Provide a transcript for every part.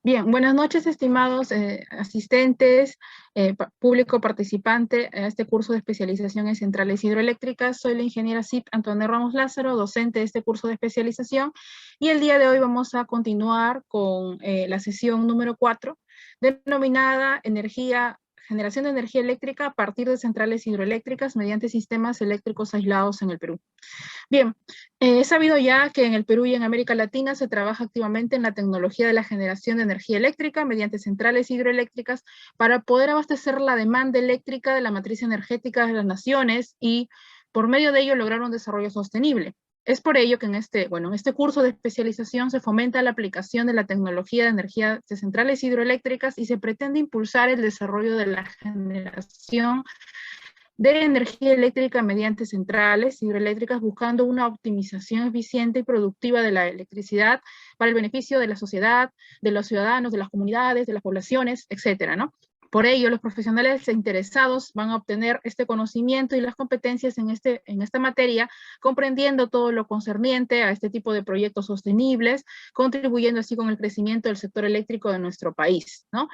Bien, buenas noches, estimados asistentes, público participante a este curso de especialización en centrales hidroeléctricas. Soy la ingeniera CIP Antonio Ramos Lázaro, docente de este curso de especialización, y el día de hoy vamos a continuar con la sesión número 4, denominada generación de energía eléctrica a partir de centrales hidroeléctricas mediante sistemas eléctricos aislados en el Perú. Bien, es sabido ya que en el Perú y en América Latina se trabaja activamente en la tecnología de la generación de energía eléctrica mediante centrales hidroeléctricas para poder abastecer la demanda eléctrica de la matriz energética de las naciones y por medio de ello lograr un desarrollo sostenible. Es por ello que en este curso de especialización se fomenta la aplicación de la tecnología de energía de centrales hidroeléctricas y se pretende impulsar el desarrollo de la generación de energía eléctrica mediante centrales hidroeléctricas, buscando una optimización eficiente y productiva de la electricidad para el beneficio de la sociedad, de los ciudadanos, de las comunidades, de las poblaciones, etcétera, ¿no? Por ello, los profesionales interesados van a obtener este conocimiento y las competencias en esta materia, comprendiendo todo lo concerniente a este tipo de proyectos sostenibles, contribuyendo así con el crecimiento del sector eléctrico de nuestro país, ¿no?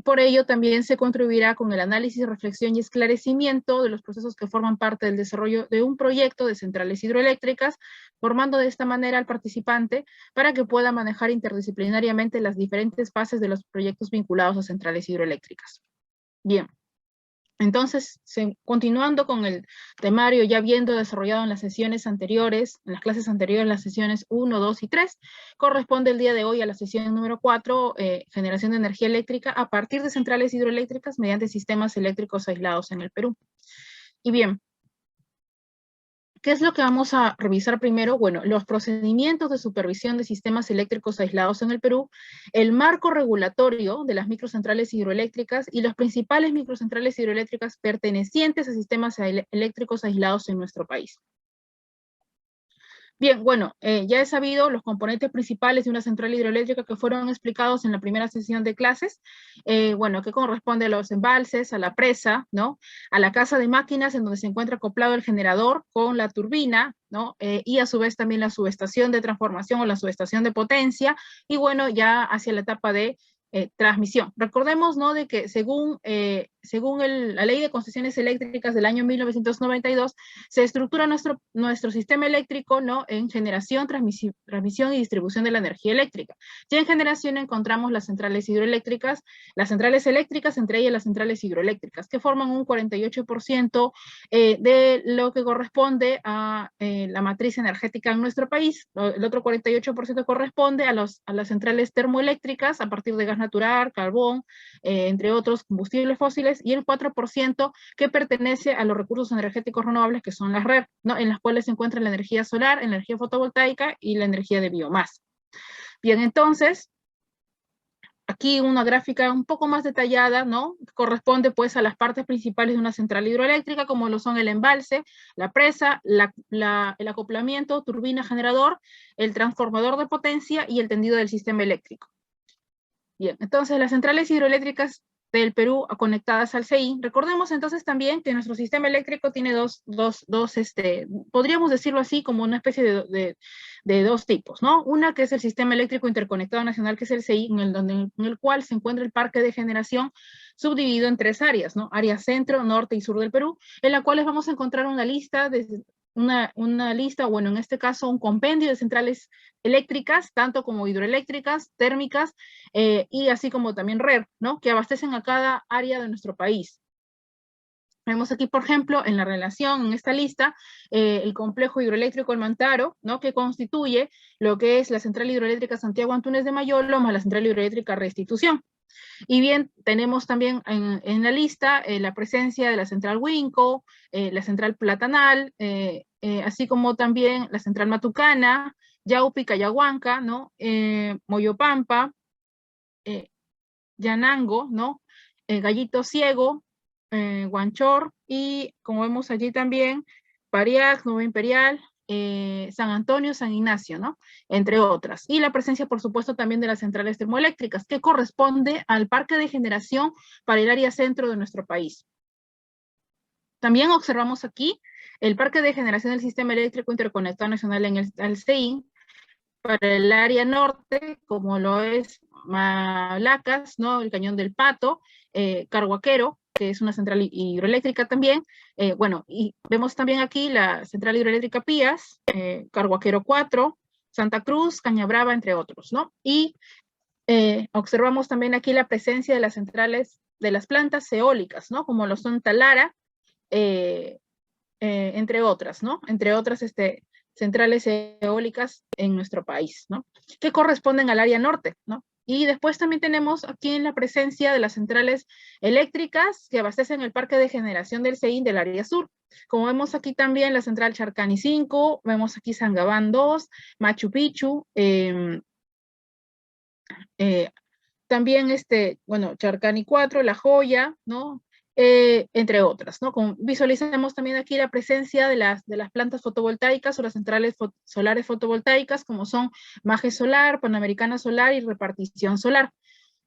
Por ello, también se contribuirá con el análisis, reflexión y esclarecimiento de los procesos que forman parte del desarrollo de un proyecto de centrales hidroeléctricas, formando de esta manera al participante para que pueda manejar interdisciplinariamente las diferentes fases de los proyectos vinculados a centrales hidroeléctricas. Bien, entonces, continuando con el temario ya viendo desarrollado en las sesiones anteriores, en las clases anteriores, las sesiones 1, 2 y 3, corresponde el día de hoy a la sesión número 4, generación de energía eléctrica a partir de centrales hidroeléctricas mediante sistemas eléctricos aislados en el Perú. Y bien, ¿qué es lo que vamos a revisar primero? Bueno, los procedimientos de supervisión de sistemas eléctricos aislados en el Perú, el marco regulatorio de las microcentrales hidroeléctricas y las principales microcentrales hidroeléctricas pertenecientes a sistemas eléctricos aislados en nuestro país. Bien, bueno, ya he sabido los componentes principales de una central hidroeléctrica que fueron explicados en la primera sesión de clases, bueno, que corresponde a los embalses, a la presa, ¿no? A la casa de máquinas en donde se encuentra acoplado el generador con la turbina, ¿no? Y a su vez también la subestación de transformación o la subestación de potencia, y bueno, ya hacia la etapa de transmisión. Recordemos, ¿no?, de que según la Ley de Concesiones Eléctricas del año 1992, se estructura nuestro sistema eléctrico, ¿no?, en generación, transmisión y distribución de la energía eléctrica. Ya en generación encontramos las centrales hidroeléctricas, las centrales eléctricas, entre ellas las centrales hidroeléctricas, que forman un 48% de lo que corresponde a la matriz energética en nuestro país. El otro 48% corresponde a las centrales termoeléctricas a partir de gas natural, carbón, entre otros combustibles fósiles, y el 4% que pertenece a los recursos energéticos renovables, que son las RER, ¿no?, en las cuales se encuentra la energía solar, energía fotovoltaica y la energía de biomasa. Bien, entonces, aquí una gráfica un poco más detallada, ¿no?, corresponde pues a las partes principales de una central hidroeléctrica, como lo son el embalse, la presa, el acoplamiento, turbina, generador, el transformador de potencia y el tendido del sistema eléctrico. Bien, entonces las centrales hidroeléctricas del Perú conectadas al CI. Recordemos entonces también que nuestro sistema eléctrico tiene podríamos decirlo así, como una especie de dos tipos, ¿no? Una que es el Sistema Eléctrico Interconectado Nacional, que es el CI, en el cual se encuentra el parque de generación subdividido en tres áreas, ¿no? Área centro, norte y sur del Perú, en la cual vamos a encontrar una lista una lista, bueno, en este caso un compendio de centrales eléctricas, tanto como hidroeléctricas, térmicas, y así como también RER, ¿no?, que abastecen a cada área de nuestro país. Vemos aquí, por ejemplo, en la relación, en esta lista, el complejo hidroeléctrico El Mantaro, ¿no?, que constituye lo que es la central hidroeléctrica Santiago Antunes de Mayolo, más la central hidroeléctrica Restitución. Y bien, tenemos también en la lista la presencia de la central Huinco, la central Platanal, así como también la central Matucana, Yaupi, Cayahuanca, ¿no?, Moyopampa, Yanango, ¿no?, Gallito Ciego, Huanchor, y como vemos allí también, Pariac, Nueva Imperial, San Antonio, San Ignacio, ¿no?, entre otras. Y la presencia, por supuesto, también de las centrales termoeléctricas, que corresponde al parque de generación para el área centro de nuestro país. También observamos aquí el parque de generación del Sistema Eléctrico Interconectado Nacional en el CEI, para el área norte, como lo es Malacas, ¿no? El Cañón del Pato, Carhuaquero, que es una central hidroeléctrica también. Bueno, y vemos también aquí la central hidroeléctrica Pías, Carhuaquero 4, Santa Cruz, Cañabrava, entre otros, ¿no? Y observamos también aquí la presencia de las centrales, de las plantas eólicas, ¿no? Como lo son Talara, entre otras, ¿no? Entre otras centrales eólicas en nuestro país, ¿no? Que corresponden al área norte, ¿no? Y después también tenemos aquí en la presencia de las centrales eléctricas que abastecen el parque de generación del CEIN del área sur. Como vemos aquí también la central Charcani 5, vemos aquí Sangabán 2, Machu Picchu, también bueno, Charcani 4, La Joya, ¿no? Entre otras, ¿no? Visualizamos también aquí la presencia de las plantas fotovoltaicas o las centrales solares fotovoltaicas, como son Maje Solar, Panamericana Solar y Repartición Solar,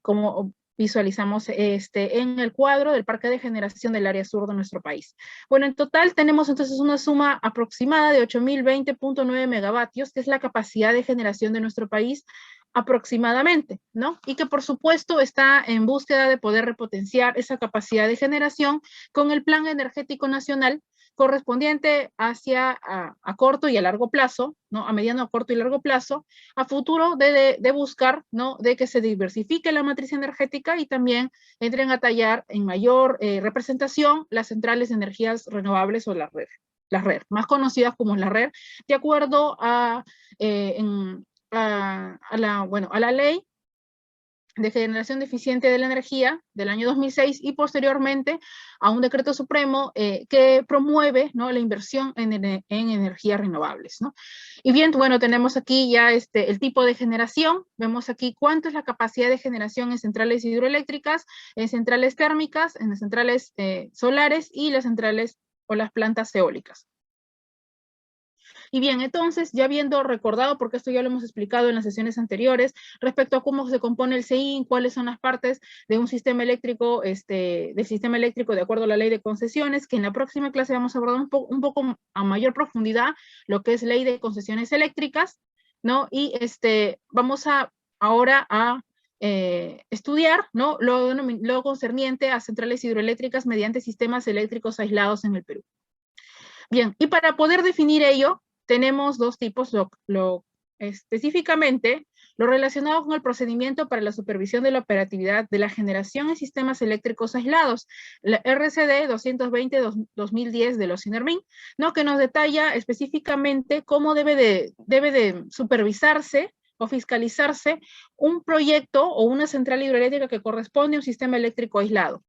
como visualizamos en el cuadro del parque de generación del área sur de nuestro país. Bueno, en total tenemos entonces una suma aproximada de 8.020.9 megavatios, que es la capacidad de generación de nuestro país aproximadamente, ¿no? Y que por supuesto está en búsqueda de poder repotenciar esa capacidad de generación con el Plan Energético Nacional correspondiente hacia a corto y a largo plazo, ¿no? A mediano, a corto y largo plazo, a futuro de buscar, ¿no? De que se diversifique la matriz energética y también entren a tallar en mayor representación las centrales de energías renovables o la RER, más conocidas como la RER, de acuerdo a la ley de generación eficiente de la energía del año 2006 y posteriormente a un decreto supremo que promueve, ¿no? La inversión en energías renovables, ¿no? Y bien, bueno, tenemos aquí ya el tipo de generación, vemos aquí cuánto es la capacidad de generación en centrales hidroeléctricas, en centrales térmicas, en las centrales solares y las centrales o las plantas eólicas. Y bien, entonces, ya habiendo recordado, porque esto ya lo hemos explicado en las sesiones anteriores, respecto a cómo se compone el CEIN, cuáles son las partes de un sistema eléctrico, del sistema eléctrico de acuerdo a la ley de concesiones, que en la próxima clase vamos a abordar un poco a mayor profundidad lo que es ley de concesiones eléctricas, ¿no? Y vamos ahora a estudiar, ¿no? Lo concerniente a centrales hidroeléctricas mediante sistemas eléctricos aislados en el Perú. Bien, y para poder definir ello, tenemos dos tipos, específicamente lo relacionado con el procedimiento para la supervisión de la operatividad de la generación en sistemas eléctricos aislados, la RCD 220-2010 de los INERMIN, ¿no? Que nos detalla específicamente cómo debe de supervisarse o fiscalizarse un proyecto o una central hidroeléctrica que corresponde a un sistema eléctrico aislado.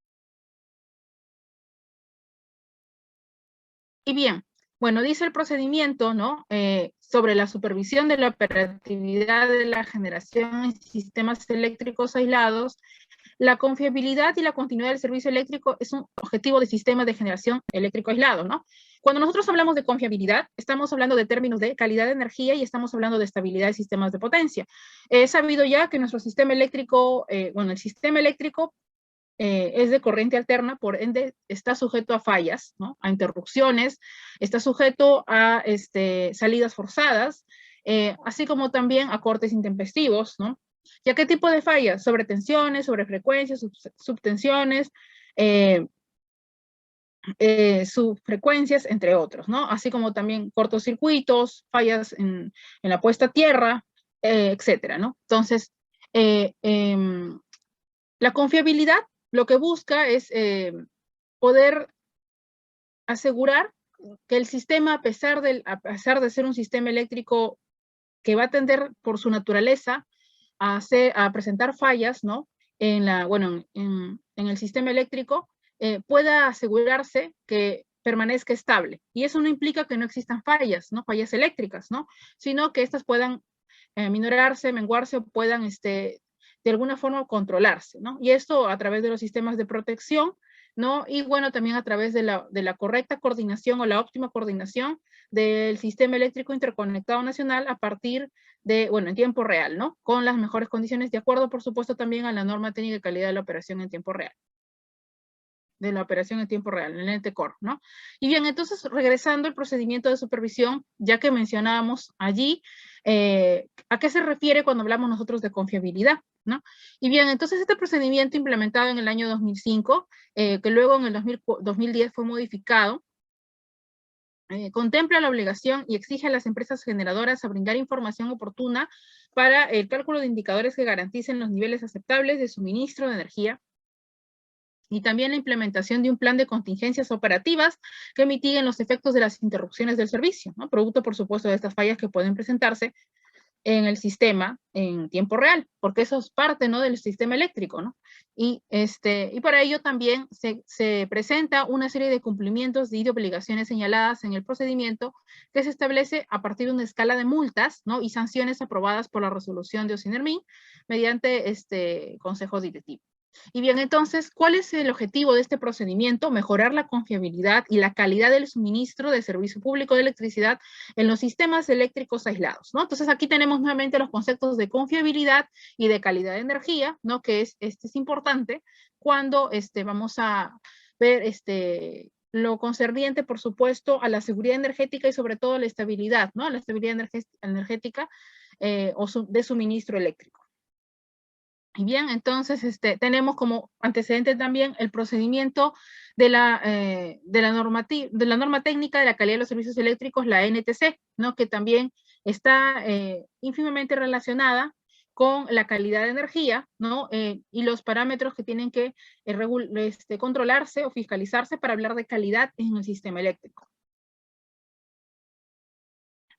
Y bien, bueno, dice el procedimiento, ¿no? Sobre la supervisión de la operatividad de la generación en sistemas eléctricos aislados, la confiabilidad y la continuidad del servicio eléctrico es un objetivo del sistema de generación eléctrico aislado, ¿no? Cuando nosotros hablamos de confiabilidad, estamos hablando de términos de calidad de energía y estamos hablando de estabilidad de sistemas de potencia. He sabido ya que nuestro sistema eléctrico, el sistema eléctrico es de corriente alterna, por ende está sujeto a fallas, ¿no? A interrupciones, está sujeto a salidas forzadas, así como también a cortes intempestivos, ¿no? ¿Y a qué tipo de fallas? Sobretensiones, sobrefrecuencias, subtensiones, subfrecuencias, entre otros, ¿no? Así como también cortocircuitos, fallas en la puesta a tierra, etcétera, ¿no? Entonces, la confiabilidad lo que busca es poder asegurar que el sistema, a pesar de ser un sistema eléctrico que va a tender por su naturaleza a presentar fallas, ¿no? En el sistema eléctrico, pueda asegurarse que permanezca estable. Y eso no implica que no existan fallas, ¿no? Fallas eléctricas, ¿no? Sino que estas puedan minorarse, menguarse o puedan de alguna forma controlarse, ¿no? Y esto a través de los sistemas de protección, ¿no? Y bueno, también a través de la correcta coordinación o la óptima coordinación del sistema eléctrico interconectado nacional a partir de, en tiempo real, ¿no? Con las mejores condiciones, de acuerdo, por supuesto, también a la norma técnica de calidad de la operación en tiempo real. En el NTCOR, ¿no? Y bien, entonces, regresando al procedimiento de supervisión, ya que mencionábamos allí, ¿a qué se refiere cuando hablamos nosotros de confiabilidad? ¿no? Y bien, entonces este procedimiento implementado en el año 2005, que luego en el 2010 fue modificado, contempla la obligación y exige a las empresas generadoras a brindar información oportuna para el cálculo de indicadores que garanticen los niveles aceptables de suministro de energía y también la implementación de un plan de contingencias operativas que mitiguen los efectos de las interrupciones del servicio, ¿no? Producto, por supuesto, de estas fallas que pueden presentarse en el sistema en tiempo real, porque eso es parte, ¿no?, del sistema eléctrico, ¿no? Y para ello también se presenta una serie de cumplimientos y de obligaciones señaladas en el procedimiento que se establece a partir de una escala de multas, ¿no?, y sanciones aprobadas por la resolución de OSINERMIN mediante consejo directivo. Y bien, entonces, ¿cuál es el objetivo de este procedimiento? Mejorar la confiabilidad y la calidad del suministro de servicio público de electricidad en los sistemas eléctricos aislados, ¿no? Entonces, aquí tenemos nuevamente los conceptos de confiabilidad y de calidad de energía, ¿no? Que es importante cuando vamos a ver lo concerniente, por supuesto, a la seguridad energética y sobre todo a la estabilidad, ¿no? La estabilidad energética de suministro eléctrico. Y bien, entonces tenemos como antecedente también el procedimiento de la norma técnica de la calidad de los servicios eléctricos, la NTC, ¿no?, que también está ínfimamente relacionada con la calidad de energía, ¿no?, y los parámetros que tienen que controlarse o fiscalizarse para hablar de calidad en el sistema eléctrico.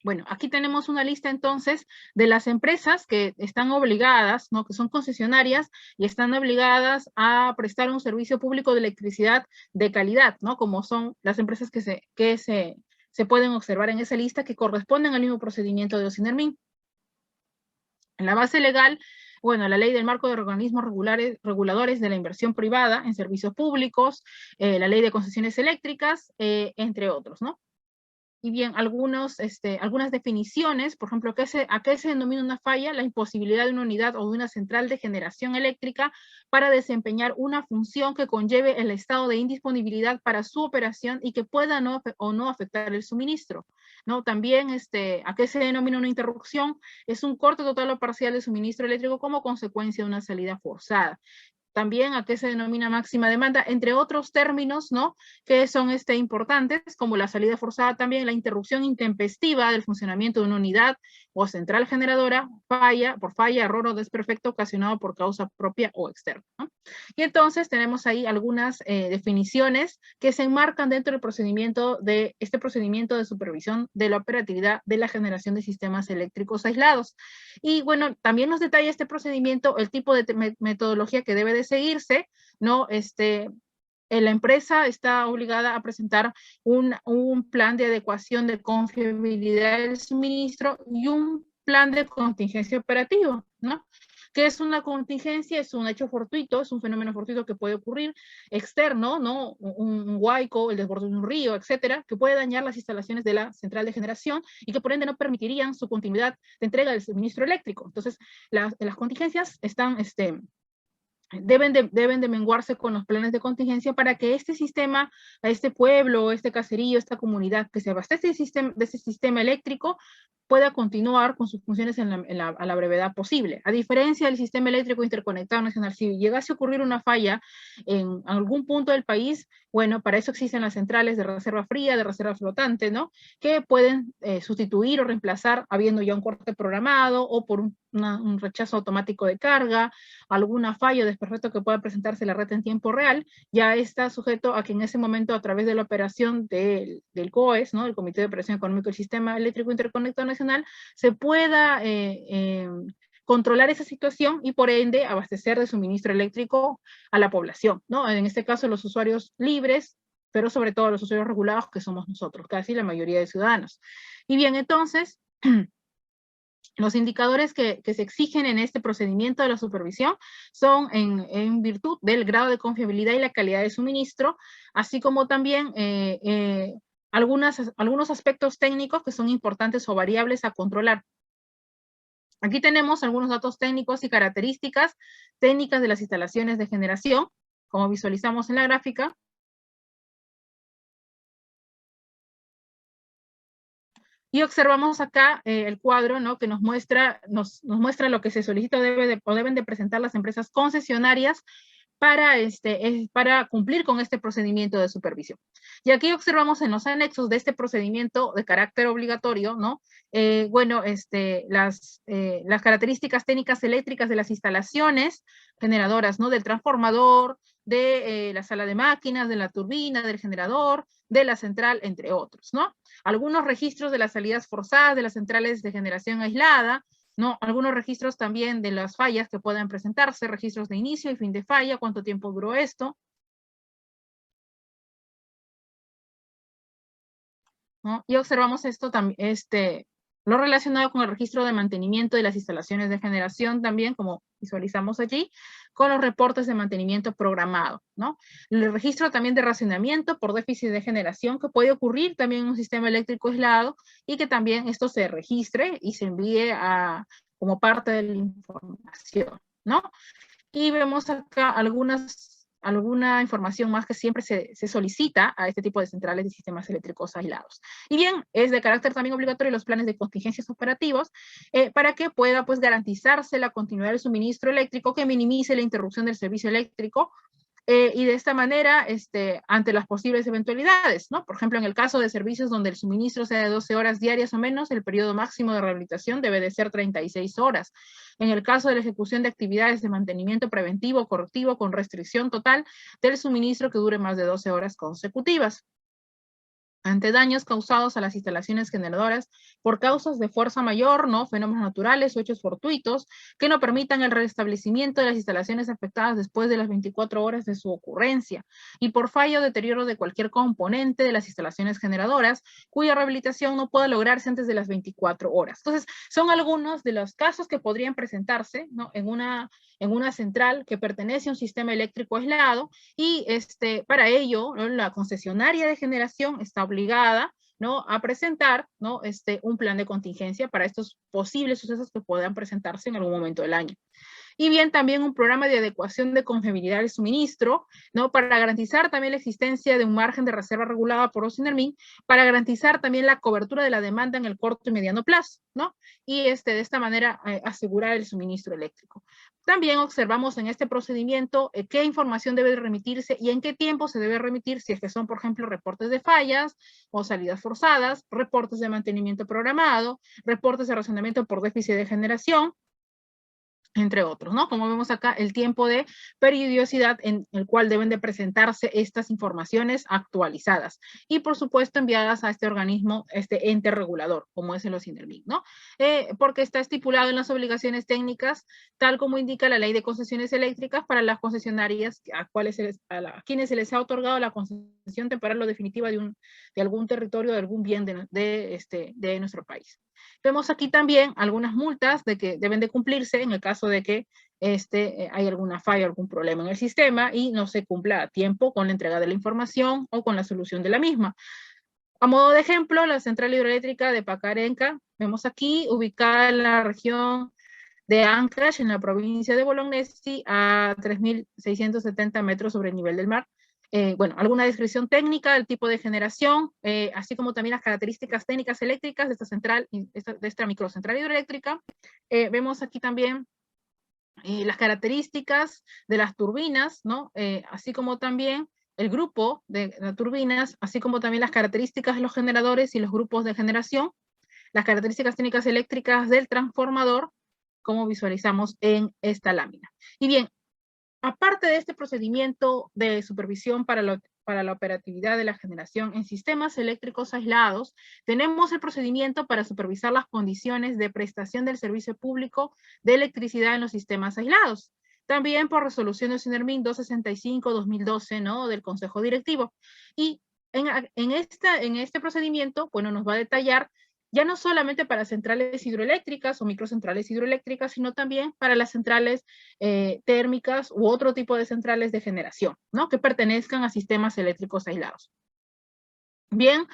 Bueno, aquí tenemos una lista entonces de las empresas que están obligadas, ¿no?, que son concesionarias y están obligadas a prestar un servicio público de electricidad de calidad, ¿no?, como son las empresas que se pueden observar en esa lista que corresponden al mismo procedimiento de OSINERMIN. En la base legal, bueno, la ley del marco de organismos reguladores de la inversión privada en servicios públicos, la ley de concesiones eléctricas, entre otros, ¿no? Y bien, algunas definiciones, por ejemplo, ¿a qué se denomina una falla? La imposibilidad de una unidad o de una central de generación eléctrica para desempeñar una función que conlleve el estado de indisponibilidad para su operación y que pueda no afectar el suministro, ¿no? También, ¿a qué se denomina una interrupción? Es un corte total o parcial de suministro eléctrico como consecuencia de una salida forzada. También a qué se denomina máxima demanda, entre otros términos, ¿no?, que son importantes, como la salida forzada, también la interrupción intempestiva del funcionamiento de una unidad o central generadora, por falla, error o desperfecto ocasionado por causa propia o externa, ¿no? Y entonces tenemos ahí algunas definiciones que se enmarcan dentro del procedimiento de supervisión de la operatividad de la generación de sistemas eléctricos aislados. Y bueno, también nos detalla este procedimiento el tipo de metodología que debe de seguirse, ¿no? La empresa está obligada a presentar un plan de adecuación de confiabilidad del suministro y un plan de contingencia operativo, ¿no? ¿Qué es una contingencia? Es un hecho fortuito, es un fenómeno fortuito que puede ocurrir externo, ¿no? Un huaico, el desborde de un río, etcétera, que puede dañar las instalaciones de la central de generación y que por ende no permitirían su continuidad de entrega del suministro eléctrico. Entonces, las contingencias están deben de menguarse con los planes de contingencia para que este sistema, este pueblo, este caserío, esta comunidad que se abastece de ese sistema eléctrico pueda continuar con sus funciones a la brevedad posible. A diferencia del sistema eléctrico interconectado nacional, si llegase a ocurrir una falla en algún punto del país, bueno, para eso existen las centrales de reserva fría, de reserva flotante, ¿no?, que pueden sustituir o reemplazar habiendo ya un corte programado o por un rechazo automático de carga, alguna falla o desperfecto que pueda presentarse en la red en tiempo real, ya está sujeto a que en ese momento, a través de la operación del COES, ¿no?, el Comité de Operación Económica del Sistema Eléctrico Interconectado Nacional, se pueda controlar esa situación y por ende abastecer de suministro eléctrico a la población, ¿no? En este caso los usuarios libres, pero sobre todo los usuarios regulados que somos nosotros, casi la mayoría de ciudadanos. Y bien, entonces, los indicadores que se exigen en este procedimiento de la supervisión son en virtud del grado de confiabilidad y la calidad de suministro, así como también algunos aspectos técnicos que son importantes o variables a controlar. Aquí tenemos algunos datos técnicos y características técnicas de las instalaciones de generación, como visualizamos en la gráfica. Y observamos acá el cuadro, ¿no?, que nos muestra lo que se solicita o deben de presentar las empresas concesionarias para cumplir con este procedimiento de supervisión. Y aquí observamos en los anexos de este procedimiento de carácter obligatorio, ¿no? Las características técnicas eléctricas de las instalaciones generadoras, ¿no?, del transformador, de la sala de máquinas, de la turbina, del generador, de la central, entre otros, ¿no? Algunos registros de las salidas forzadas de las centrales de generación aislada, ¿no? Algunos registros también de las fallas que puedan presentarse, registros de inicio y fin de falla, cuánto tiempo duró esto, ¿no? Y observamos esto también, lo relacionado con el registro de mantenimiento de las instalaciones de generación también, como visualizamos allí, con los reportes de mantenimiento programado, ¿no? El registro también de racionamiento por déficit de generación, que puede ocurrir también en un sistema eléctrico aislado, y que también esto se registre y se envíe como parte de la información, ¿no? Y vemos acá alguna información más que siempre se solicita a este tipo de centrales de sistemas eléctricos aislados. Y bien, es de carácter también obligatorio los planes de contingencias operativos para que pueda, pues, garantizarse la continuidad del suministro eléctrico, que minimice la interrupción del servicio eléctrico, y de esta manera, ante las posibles eventualidades, ¿no? Por ejemplo, en el caso de servicios donde el suministro sea de 12 horas diarias o menos, el periodo máximo de rehabilitación debe de ser 36 horas. En el caso de la ejecución de actividades de mantenimiento preventivo o correctivo con restricción total del suministro que dure más de 12 horas consecutivas. Ante daños causados a las instalaciones generadoras por causas de fuerza mayor, ¿no?, fenómenos naturales o hechos fortuitos que no permitan el restablecimiento de las instalaciones afectadas después de las 24 horas de su ocurrencia, y por fallo o deterioro de cualquier componente de las instalaciones generadoras cuya rehabilitación no pueda lograrse antes de las 24 horas. Entonces, son algunos de los casos que podrían presentarse, ¿no?, en una central que pertenece a un sistema eléctrico aislado, y para ello, ¿no?, la concesionaria de generación está obligada, ¿no?, a presentar, ¿no?, un plan de contingencia para estos posibles sucesos que puedan presentarse en algún momento del año. Y bien, también un programa de adecuación de confiabilidad del suministro, ¿no?, para garantizar también la existencia de un margen de reserva regulada por OSINERMIN, para garantizar también la cobertura de la demanda en el corto y mediano plazo, ¿no? Y de esta manera asegurar el suministro eléctrico. También observamos en este procedimiento qué información debe remitirse y en qué tiempo se debe remitir, si es que son, por ejemplo, reportes de fallas o salidas forzadas, reportes de mantenimiento programado, reportes de racionamiento por déficit de generación, entre otros, ¿no? Como vemos acá, el tiempo de periodicidad en el cual deben de presentarse estas informaciones actualizadas y, por supuesto, enviadas a este organismo, este ente regulador, como es el OSINERMIN, ¿no? Porque está estipulado en las obligaciones técnicas, tal como indica la Ley de Concesiones Eléctricas para las concesionarias a quienes se les ha otorgado la concesión temporal o definitiva de algún territorio, de algún bien de nuestro país. Vemos aquí también algunas multas de que deben de cumplirse en el caso de que hay alguna falla, algún problema en el sistema y no se cumpla a tiempo con la entrega de la información o con la solución de la misma. A modo de ejemplo, la central hidroeléctrica de Pacaraenca, vemos aquí, ubicada en la región de Ancash, en la provincia de Bolognesi, a 3.670 metros sobre el nivel del mar. Alguna descripción técnica del tipo de generación, así como también las características técnicas eléctricas de esta central, de esta microcentral hidroeléctrica. Vemos aquí también las características de las turbinas, ¿no? Así como también el grupo de las turbinas, así como también las características de los generadores y los grupos de generación, las características técnicas eléctricas del transformador, como visualizamos en esta lámina. Y bien, aparte de este procedimiento de supervisión para la operatividad de la generación en sistemas eléctricos aislados, tenemos el procedimiento para supervisar las condiciones de prestación del servicio público de electricidad en los sistemas aislados. También por resolución de OSINERMIN 265-2012, ¿no?, del Consejo Directivo. Y en este procedimiento, bueno, nos va a detallar ya no solamente para centrales hidroeléctricas o microcentrales hidroeléctricas, sino también para las centrales térmicas u otro tipo de centrales de generación, ¿no?, que pertenezcan a sistemas eléctricos aislados. Bien,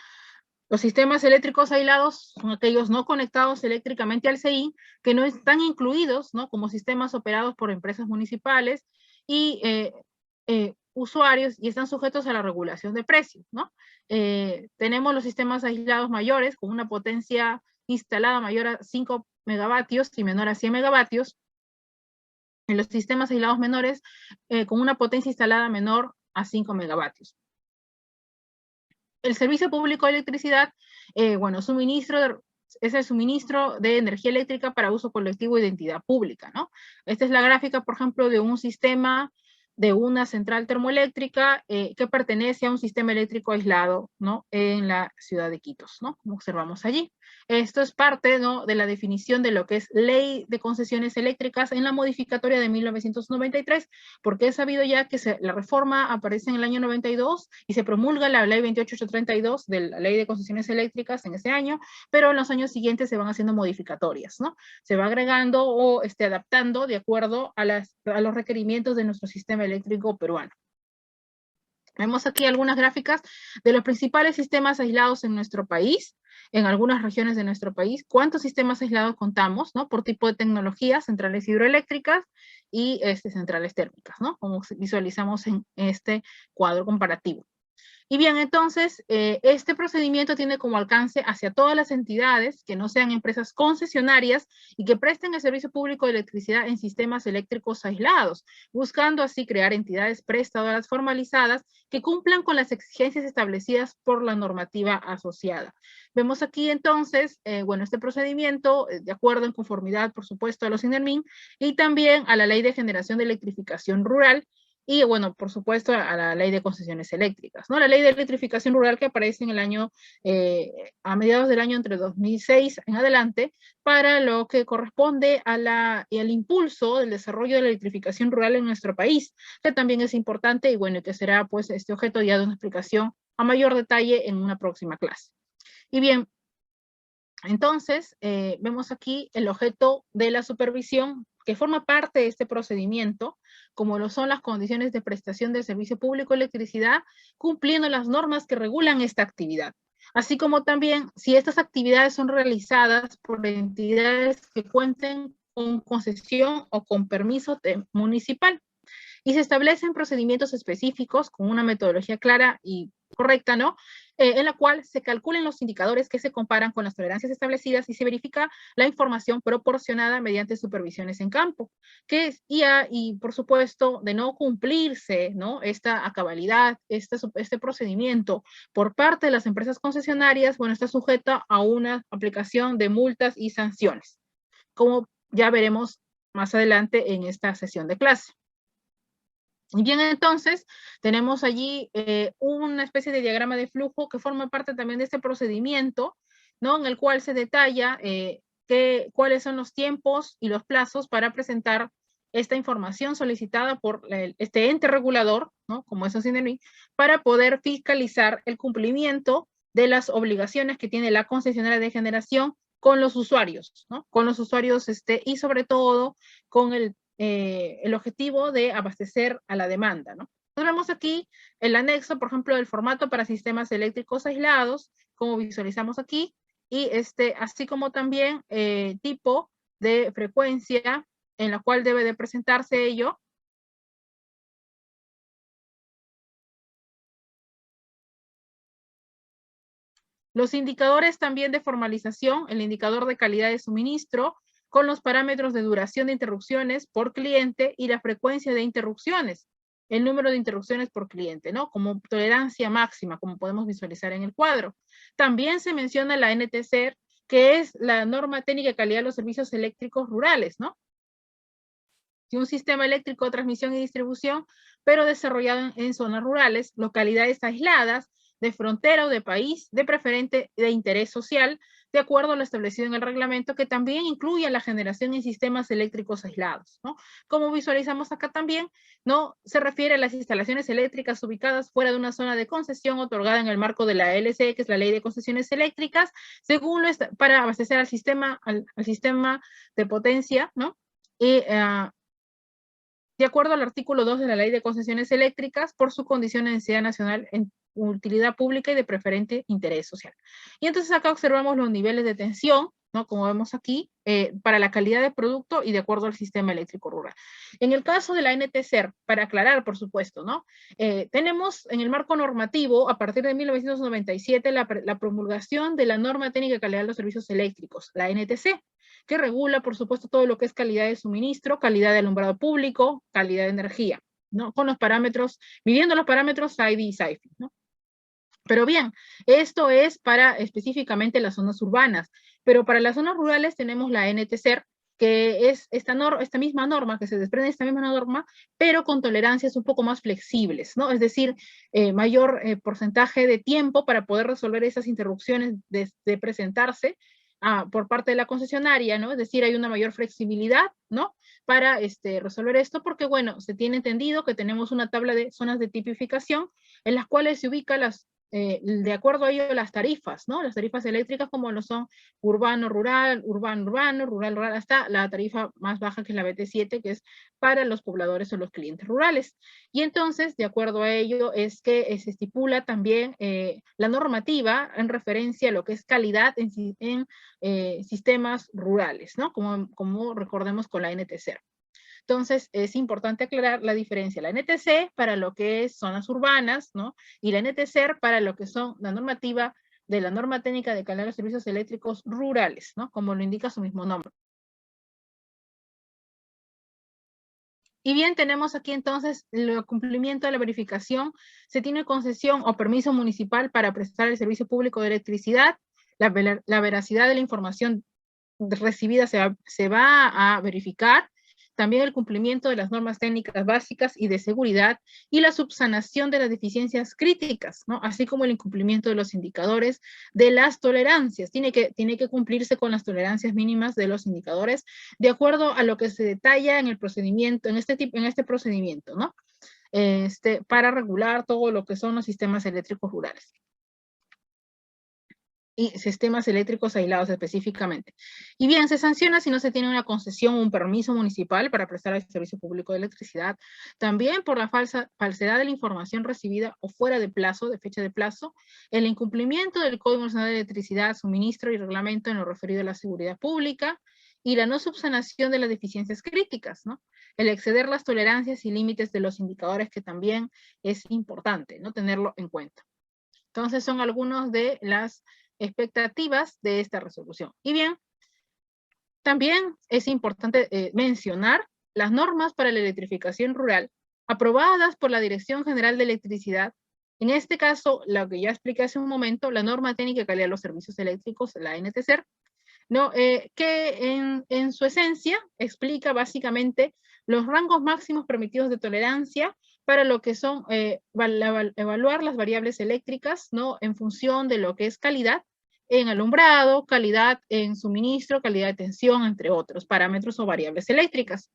los sistemas eléctricos aislados son aquellos no conectados eléctricamente al CI, que no están incluidos, ¿no?, como sistemas operados por empresas municipales y usuarios y están sujetos a la regulación de precios, ¿no? Tenemos los sistemas aislados mayores con una potencia instalada mayor a 5 megavatios y menor a 100 megavatios. En los sistemas aislados menores con una potencia instalada menor a 5 megavatios. El servicio público de electricidad, bueno, es el suministro de energía eléctrica para uso colectivo y de entidad pública, ¿no? Esta es la gráfica, por ejemplo, de un sistema de una central termoeléctrica que pertenece a un sistema eléctrico aislado, ¿no? En la ciudad de Iquitos, ¿no? Como observamos allí. Esto es parte, ¿no? De la definición de lo que es Ley de Concesiones Eléctricas en la modificatoria de 1993, porque he sabido ya que la reforma aparece en el año 92 y se promulga la Ley 28832 de la Ley de Concesiones Eléctricas en ese año, pero en los años siguientes se van haciendo modificatorias, ¿no? Se va agregando o adaptando de acuerdo a los requerimientos de nuestro sistema eléctrico peruano. Vemos aquí algunas gráficas de los principales sistemas aislados en nuestro país, en algunas regiones de nuestro país, cuántos sistemas aislados contamos, ¿no? Por tipo de tecnología, centrales hidroeléctricas y centrales térmicas, ¿no? Como visualizamos en este cuadro comparativo. Y bien, entonces, este procedimiento tiene como alcance hacia todas las entidades que no sean empresas concesionarias y que presten el servicio público de electricidad en sistemas eléctricos aislados, buscando así crear entidades prestadoras formalizadas que cumplan con las exigencias establecidas por la normativa asociada. Vemos aquí entonces, bueno, este procedimiento, de acuerdo en conformidad, por supuesto, a los INERMIN y también a la Ley de Generación de Electrificación Rural, y bueno, por supuesto, a la Ley de Concesiones Eléctricas, ¿no? La Ley de Electrificación Rural que aparece en el año, a mediados del año entre 2006 en adelante, para lo que corresponde al impulso del desarrollo de la electrificación rural en nuestro país, que también es importante y bueno, que será pues este objeto ya de una explicación a mayor detalle en una próxima clase. Y bien, entonces, vemos aquí el objeto de la supervisión que forma parte de este procedimiento, como lo son las condiciones de prestación del servicio público de electricidad, cumpliendo las normas que regulan esta actividad. Así como también si estas actividades son realizadas por entidades que cuenten con concesión o con permiso municipal. Y se establecen procedimientos específicos con una metodología clara y correcta, ¿no? En la cual se calculen los indicadores que se comparan con las tolerancias establecidas y se verifica la información proporcionada mediante supervisiones en campo. Y por supuesto, de no cumplirse, ¿no? Esta a cabalidad, este procedimiento por parte de las empresas concesionarias, bueno, está sujeta a una aplicación de multas y sanciones, como ya veremos más adelante en esta sesión de clase. Y bien, entonces, tenemos allí una especie de diagrama de flujo que forma parte también de este procedimiento, ¿no? En el cual se detalla cuáles son los tiempos y los plazos para presentar esta información solicitada por este ente regulador, ¿no? Como es INERMIN, para poder fiscalizar el cumplimiento de las obligaciones que tiene la concesionaria de generación con los usuarios, ¿no? Con los usuarios y sobre todo con el objetivo de abastecer a la demanda, ¿no? Entonces vemos aquí el anexo, por ejemplo, del formato para sistemas eléctricos aislados, como visualizamos aquí, y así como también tipo de frecuencia en la cual debe de presentarse ello. Los indicadores también de formalización, el indicador de calidad de suministro, con los parámetros de duración de interrupciones por cliente y la frecuencia de interrupciones, el número de interrupciones por cliente, ¿no? Como tolerancia máxima, como podemos visualizar en el cuadro. También se menciona la NTC, que es la norma técnica de calidad de los servicios eléctricos rurales, ¿no? Y un sistema eléctrico de transmisión y distribución, pero desarrollado en zonas rurales, localidades aisladas, de frontera o de país, de preferente de interés social, de acuerdo a lo establecido en el reglamento, que también incluye la generación en sistemas eléctricos aislados, ¿no? Como visualizamos acá también, ¿no? Se refiere a las instalaciones eléctricas ubicadas fuera de una zona de concesión otorgada en el marco de la LCE, que es la Ley de Concesiones Eléctricas, según para abastecer al sistema de potencia, ¿no? Y de acuerdo al artículo 2 de la Ley de Concesiones Eléctricas, por su condición de necesidad nacional en utilidad pública y de preferente interés social. Y entonces acá observamos los niveles de tensión, ¿no? Como vemos aquí, para la calidad de producto y de acuerdo al sistema eléctrico rural. En el caso de la NTSER, para aclarar, por supuesto, ¿no? Tenemos en el marco normativo, a partir de 1997, la promulgación de la Norma Técnica de Calidad de los Servicios Eléctricos, la NTC, que regula, por supuesto, todo lo que es calidad de suministro, calidad de alumbrado público, calidad de energía, ¿no? Con los parámetros, midiendo los parámetros SAIDI y SAIFI, ¿no? Pero bien, esto es para específicamente las zonas urbanas, pero para las zonas rurales tenemos la NTSER, que es esta misma norma, que se desprende de esta misma norma, pero con tolerancias un poco más flexibles, ¿no? Es decir, mayor porcentaje de tiempo para poder resolver esas interrupciones de presentarse por parte de la concesionaria, ¿no? Es decir, hay una mayor flexibilidad, ¿no? Para resolver esto, porque, bueno, se tiene entendido que tenemos una tabla de zonas de tipificación en las cuales se ubican de acuerdo a ello las tarifas, ¿no? Las tarifas eléctricas como lo son urbano-rural, urbano-urbano, rural-rural, hasta la tarifa más baja que es la BT7, que es para los pobladores o los clientes rurales. Y entonces, de acuerdo a ello, es que se estipula también la normativa en referencia a lo que es calidad en sistemas rurales, ¿no? Como recordemos con la NTSER. Entonces, es importante aclarar la diferencia. La NTC para lo que es zonas urbanas, ¿no? Y la NTSER para lo que son la normativa de la norma técnica de calidad de los servicios eléctricos rurales, ¿no? Como lo indica su mismo nombre. Y bien, tenemos aquí entonces el cumplimiento de la verificación. Se tiene concesión o permiso municipal para prestar el servicio público de electricidad. La veracidad de la información recibida se va a verificar. También el cumplimiento de las normas técnicas básicas y de seguridad y la subsanación de las deficiencias críticas, ¿no? Así como el incumplimiento de los indicadores de las tolerancias. Tiene que cumplirse con las tolerancias mínimas de los indicadores de acuerdo a lo que se detalla en el procedimiento, en este procedimiento, ¿no? Para regular todo lo que son los sistemas eléctricos rurales y sistemas eléctricos aislados específicamente. Y bien, se sanciona si no se tiene una concesión o un permiso municipal para prestar el servicio público de electricidad, también por la falsedad de la información recibida o fuera de plazo, de fecha de plazo, el incumplimiento del Código Nacional de Electricidad, suministro y reglamento en lo referido a la seguridad pública, y la no subsanación de las deficiencias críticas, ¿no? El exceder las tolerancias y límites de los indicadores, que también es importante, ¿no? Tenerlo en cuenta. Entonces son algunos de las expectativas de esta resolución. Y bien, también es importante mencionar las normas para la electrificación rural aprobadas por la Dirección General de Electricidad. En este caso, lo que ya expliqué hace un momento, la norma técnica de calidad de los servicios eléctricos, la NTSER, ¿no? Que en su esencia explica básicamente los rangos máximos permitidos de tolerancia para lo que son evaluar las variables eléctricas, ¿no? En función de lo que es calidad en alumbrado, calidad en suministro, calidad de tensión, entre otros parámetros o variables eléctricas.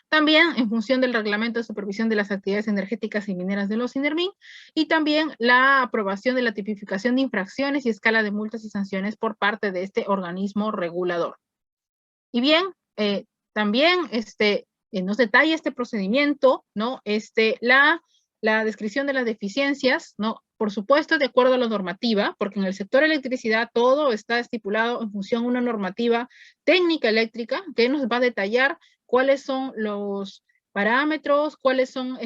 También en función del reglamento de supervisión de las actividades energéticas y mineras de los INERMIN, y también la aprobación de la tipificación de infracciones y escala de multas y sanciones por parte de este organismo regulador. Y bien, también nos detalla este procedimiento, ¿no? La descripción de las deficiencias, ¿no? Por supuesto, de acuerdo a la normativa, porque en el sector electricidad todo está estipulado en función de una normativa técnica eléctrica que nos va a detallar cuáles son los parámetros, cuáles son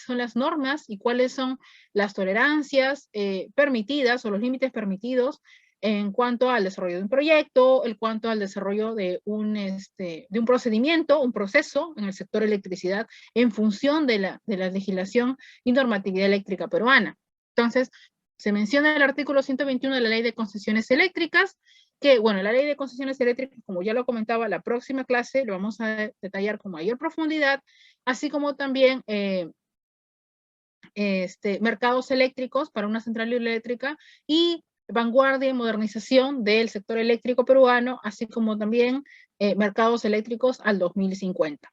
las normas y cuáles son las tolerancias permitidas o los límites permitidos en cuanto al desarrollo de un proyecto, en cuanto al desarrollo de un procedimiento, un proceso en el sector electricidad en función de la legislación y normatividad eléctrica peruana. Entonces, se menciona el artículo 121 de la Ley de Concesiones Eléctricas, que, bueno, la Ley de Concesiones Eléctricas, como ya lo comentaba, la próxima clase lo vamos a detallar con mayor profundidad, así como también mercados eléctricos para una central eléctrica y vanguardia y modernización del sector eléctrico peruano, así como también mercados eléctricos al 2050.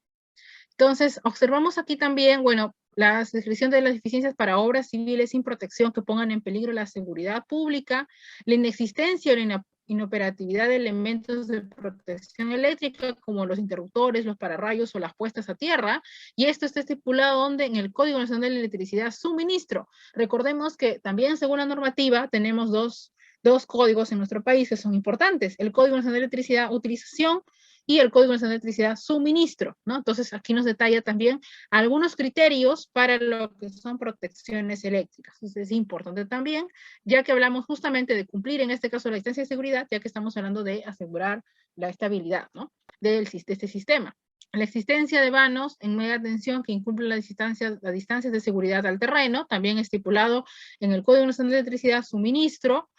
Entonces, observamos aquí también, bueno, la descripción de las deficiencias para obras civiles sin protección que pongan en peligro la seguridad pública, la inexistencia o la inoperatividad de elementos de protección eléctrica como los interruptores, los pararrayos o las puestas a tierra, y esto está estipulado donde en el Código Nacional de Electricidad Suministro. Recordemos que también según la normativa tenemos dos dos códigos en nuestro país que son importantes: el Código Nacional de Electricidad Utilización y el Código Nacional de Electricidad Suministro, ¿no? Entonces, aquí nos detalla también algunos criterios para lo que son protecciones eléctricas. Entonces, es importante también, ya que hablamos justamente de cumplir, en este caso, la distancia de seguridad, ya que estamos hablando de asegurar la estabilidad, ¿no?, de este sistema. La existencia de vanos en media tensión que incumplen las distancias de seguridad al terreno, también estipulado en el Código Nacional de Electricidad Suministro,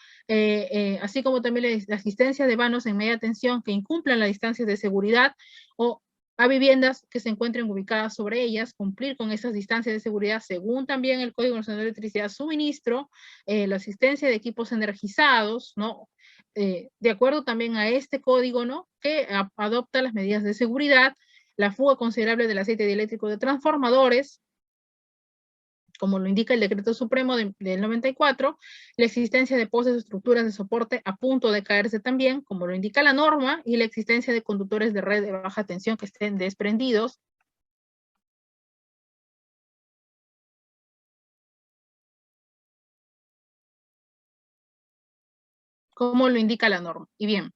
así como también la existencia de vanos en media tensión que incumplan las distancias de seguridad o a viviendas que se encuentren ubicadas sobre ellas, cumplir con esas distancias de seguridad según también el Código Nacional de Electricidad Suministro, la asistencia de equipos energizados, ¿no?, de acuerdo también a este código, ¿no?, que adopta las medidas de seguridad, la fuga considerable del aceite dieléctrico de transformadores, como lo indica el Decreto Supremo del 94, la existencia de postes o estructuras de soporte a punto de caerse también, como lo indica la norma, y la existencia de conductores de red de baja tensión que estén desprendidos, como lo indica la norma. Y bien,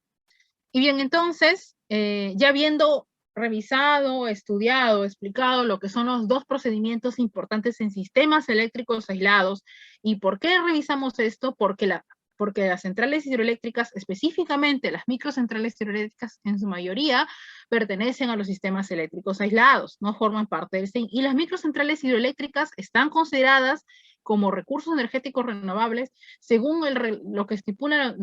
entonces, ya habiendo revisado, estudiado, explicado lo que son los dos procedimientos importantes en sistemas eléctricos aislados, ¿y por qué revisamos esto? Porque las centrales hidroeléctricas, específicamente las microcentrales hidroeléctricas, en su mayoría pertenecen a los sistemas eléctricos aislados, no forman parte del SIN. Y las microcentrales hidroeléctricas están consideradas como recursos energéticos renovables según lo que estipula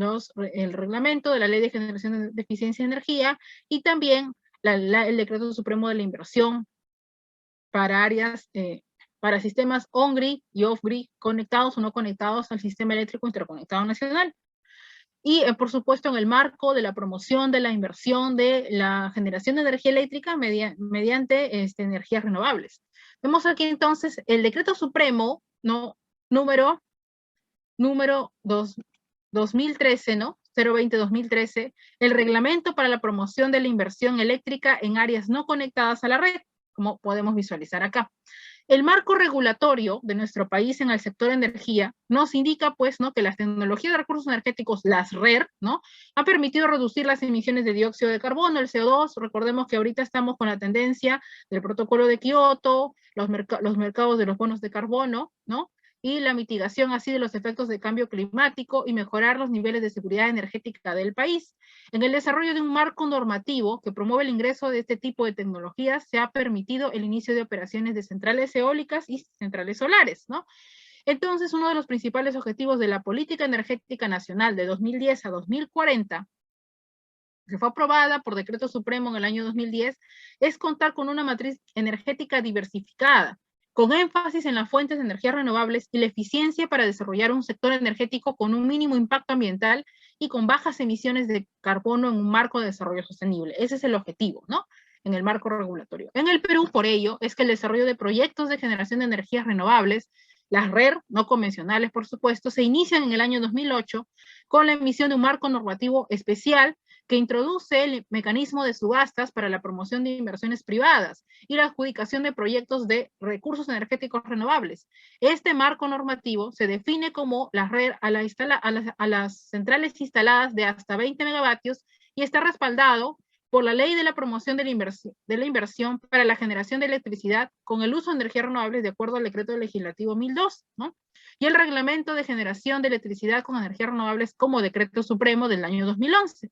el reglamento de la Ley de Generación de Eficiencia de Energía y también el Decreto Supremo de la Inversión para áreas, para sistemas on-grid y off-grid, conectados o no conectados al sistema eléctrico interconectado nacional. Y, por supuesto, en el marco de la promoción de la inversión de la generación de energía eléctrica mediante energías renovables. Vemos aquí entonces el Decreto Supremo, ¿no?, número 2013, ¿no?, 020-2013, el reglamento para la promoción de la inversión eléctrica en áreas no conectadas a la red, como podemos visualizar acá. El marco regulatorio de nuestro país en el sector energía nos indica, pues, ¿no?, que las tecnologías de recursos energéticos, las RER, ¿no?, ha permitido reducir las emisiones de dióxido de carbono, el CO2. Recordemos que ahorita estamos con la tendencia del protocolo de Kioto, los mercados de los bonos de carbono, ¿no?, y la mitigación así de los efectos de cambio climático y mejorar los niveles de seguridad energética del país. En el desarrollo de un marco normativo que promueve el ingreso de este tipo de tecnologías, se ha permitido el inicio de operaciones de centrales eólicas y centrales solares, ¿no? Entonces, uno de los principales objetivos de la Política Energética Nacional de 2010 a 2040, que fue aprobada por Decreto Supremo en el año 2010, es contar con una matriz energética diversificada, con énfasis en las fuentes de energías renovables y la eficiencia para desarrollar un sector energético con un mínimo impacto ambiental y con bajas emisiones de carbono en un marco de desarrollo sostenible. Ese es el objetivo, ¿no?, en el marco regulatorio. En el Perú, por ello, es que el desarrollo de proyectos de generación de energías renovables, las RER, no convencionales, por supuesto, se inician en el año 2008 con la emisión de un marco normativo especial que introduce el mecanismo de subastas para la promoción de inversiones privadas y la adjudicación de proyectos de recursos energéticos renovables. Este marco normativo se define como la red a las centrales instaladas de hasta 20 megavatios y está respaldado por la Ley de la Promoción de la Inversión para la Generación de Electricidad con el uso de energías renovables de acuerdo al Decreto Legislativo 1002, ¿no?, y el Reglamento de Generación de Electricidad con Energías Renovables como Decreto Supremo del año 2011.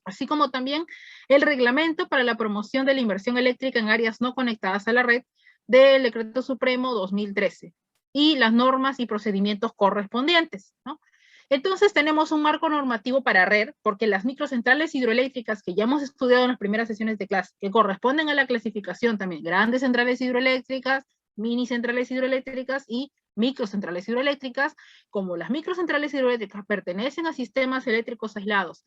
Así como también el Reglamento para la Promoción de la Inversión Eléctrica en áreas no conectadas a la red del Decreto Supremo 2013 y las normas y procedimientos correspondientes, ¿no? Entonces tenemos un marco normativo para RER, porque las microcentrales hidroeléctricas que ya hemos estudiado en las primeras sesiones de clase, que corresponden a la clasificación también, grandes centrales hidroeléctricas, mini centrales hidroeléctricas y microcentrales hidroeléctricas, como las microcentrales hidroeléctricas pertenecen a sistemas eléctricos aislados,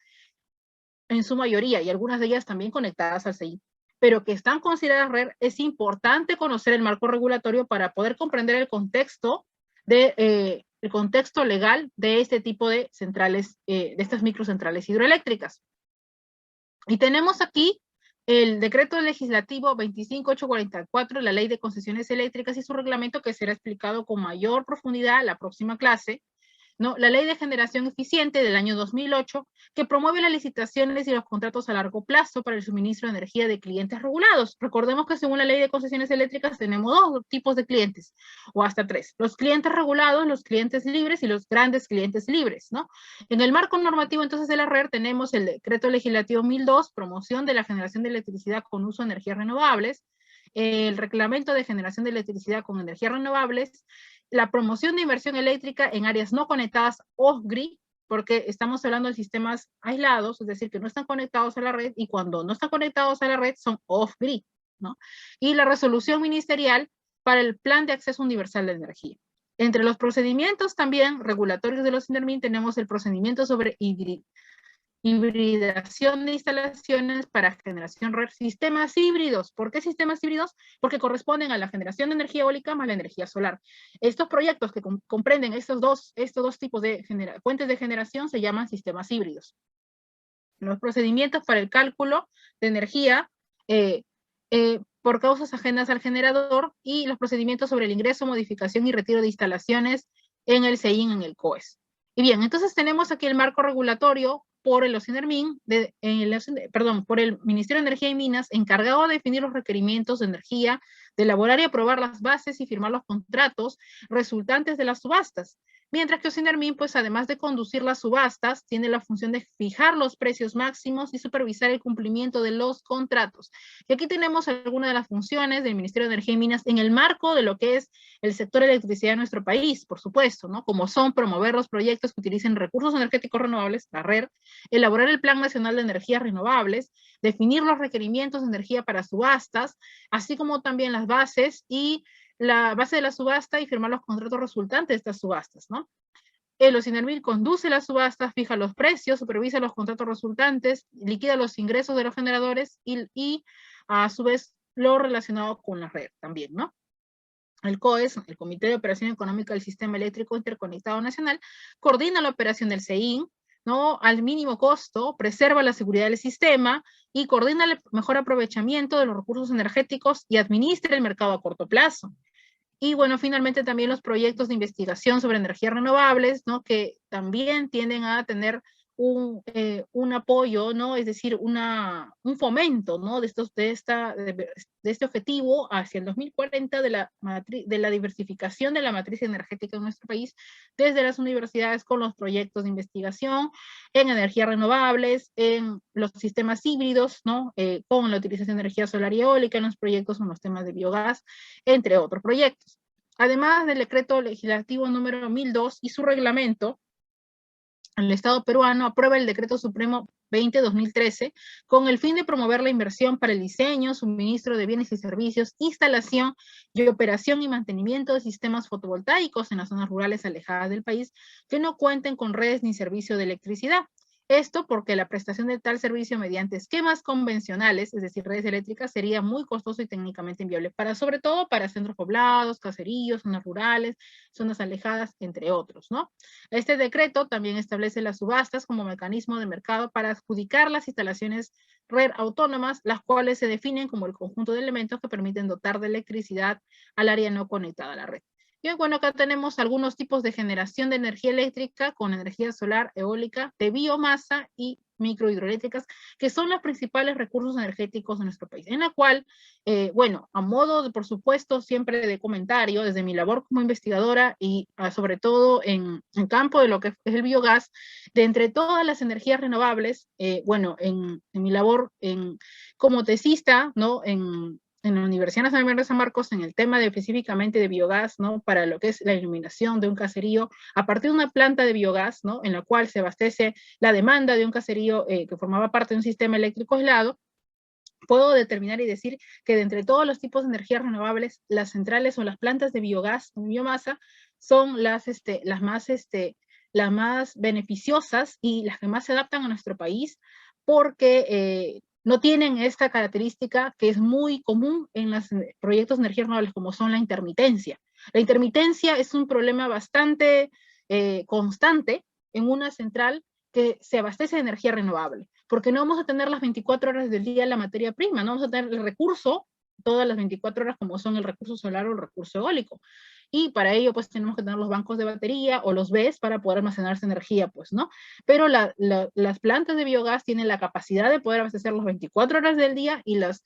en su mayoría, y algunas de ellas también conectadas al CEI, pero que están consideradas RER, es importante conocer el marco regulatorio para poder comprender el contexto legal de este tipo de centrales, de estas microcentrales hidroeléctricas. Y tenemos aquí el Decreto Legislativo 25844, la Ley de Concesiones Eléctricas y su reglamento, que será explicado con mayor profundidad en la próxima clase, ¿no? La Ley de Generación Eficiente del año 2008, que promueve las licitaciones y los contratos a largo plazo para el suministro de energía de clientes regulados. Recordemos que según la Ley de Concesiones Eléctricas tenemos dos tipos de clientes, o hasta tres. Los clientes regulados, los clientes libres y los grandes clientes libres, ¿no? En el marco normativo entonces de la red tenemos el Decreto Legislativo 1002, promoción de la generación de electricidad con uso de energías renovables, el Reglamento de Generación de Electricidad con Energías Renovables, la promoción de inversión eléctrica en áreas no conectadas off-grid, porque estamos hablando de sistemas aislados, es decir, que no están conectados a la red, y cuando no están conectados a la red son off-grid, ¿no? Y la resolución ministerial para el Plan de Acceso Universal de Energía. Entre los procedimientos también regulatorios de los INDERMIN tenemos el procedimiento sobre hibridación de instalaciones para generación red, sistemas híbridos. ¿Por qué sistemas híbridos? Porque corresponden a la generación de energía eólica más la energía solar. Estos proyectos que comprenden estos dos tipos de fuentes de generación se llaman sistemas híbridos. Los procedimientos para el cálculo de energía por causas ajenas al generador y los procedimientos sobre el ingreso, modificación y retiro de instalaciones en el CEIN, en el COES. Y bien, entonces tenemos aquí el marco regulatorio por el OSINERMIN, por el Ministerio de Energía y Minas, encargado de definir los requerimientos de energía, de elaborar y aprobar las bases y firmar los contratos resultantes de las subastas. Mientras que OSINERMIN, pues además de conducir las subastas, tiene la función de fijar los precios máximos y supervisar el cumplimiento de los contratos. Y aquí tenemos algunas de las funciones del Ministerio de Energía y Minas en el marco de lo que es el sector de electricidad de nuestro país, por supuesto, ¿no? Como son promover los proyectos que utilicen recursos energéticos renovables, la RER, elaborar el Plan Nacional de Energías Renovables, definir los requerimientos de energía para subastas, así como también las bases y la base de la subasta y firmar los contratos resultantes de estas subastas, ¿no? El OSINERMIN conduce las subastas, fija los precios, supervisa los contratos resultantes, liquida los ingresos de los generadores y a su vez lo relacionado con la red también, ¿no? El COES, el Comité de Operación Económica del Sistema Eléctrico Interconectado Nacional, coordina la operación del CEIN, ¿no? Al mínimo costo, preserva la seguridad del sistema y coordina el mejor aprovechamiento de los recursos energéticos y administra el mercado a corto plazo. Y bueno, finalmente también los proyectos de investigación sobre energías renovables, ¿no? Que también tienden a tener un apoyo, ¿no? Es decir, un fomento, ¿no? De este objetivo hacia el 2040 de la diversificación de la matriz energética en nuestro país, desde las universidades con los proyectos de investigación en energías renovables, en los sistemas híbridos, ¿no? Con la utilización de energía solar y eólica, en los proyectos con los temas de biogás, entre otros proyectos. Además del decreto legislativo número 1002 y su reglamento, el Estado peruano aprueba el Decreto Supremo 20-2013 con el fin de promover la inversión para el diseño, suministro de bienes y servicios, instalación y operación y mantenimiento de sistemas fotovoltaicos en las zonas rurales alejadas del país que no cuenten con redes ni servicio de electricidad. Esto porque la prestación de tal servicio mediante esquemas convencionales, es decir, redes eléctricas, sería muy costoso y técnicamente inviable, sobre todo para centros poblados, caseríos, zonas rurales, zonas alejadas, entre otros, ¿no? Este decreto también establece las subastas como mecanismo de mercado para adjudicar las instalaciones red autónomas, las cuales se definen como el conjunto de elementos que permiten dotar de electricidad al área no conectada a la red. Y bueno, acá tenemos algunos tipos de generación de energía eléctrica con energía solar, eólica, de biomasa y microhidroeléctricas, que son los principales recursos energéticos de nuestro país, en la cual, bueno, a modo de, por supuesto, siempre de comentario, desde mi labor como investigadora y sobre todo en campo de lo que es el biogás, de entre todas las energías renovables, bueno, en mi labor como tesista, ¿no? En la Universidad Nacional de San Marcos, en el tema específicamente de biogás, ¿no? Para lo que es la iluminación de un caserío, a partir de una planta de biogás, ¿no? En la cual se abastece la demanda de un caserío que formaba parte de un sistema eléctrico aislado, puedo determinar y decir que de entre todos los tipos de energías renovables, las centrales o las plantas de biogás o biomasa son las más beneficiosas y las que más se adaptan a nuestro país, porque no tienen esta característica que es muy común en los proyectos de energías renovables, como son la intermitencia. La intermitencia es un problema bastante constante en una central que se abastece de energía renovable, porque no vamos a tener las 24 horas del día la materia prima, no vamos a tener el recurso todas las 24 horas como son el recurso solar o el recurso eólico. Y para ello, pues, tenemos que tener los bancos de batería o los BESS para poder almacenar esa energía, pues, ¿no? Pero las plantas de biogás tienen la capacidad de poder abastecer las 24 horas del día y los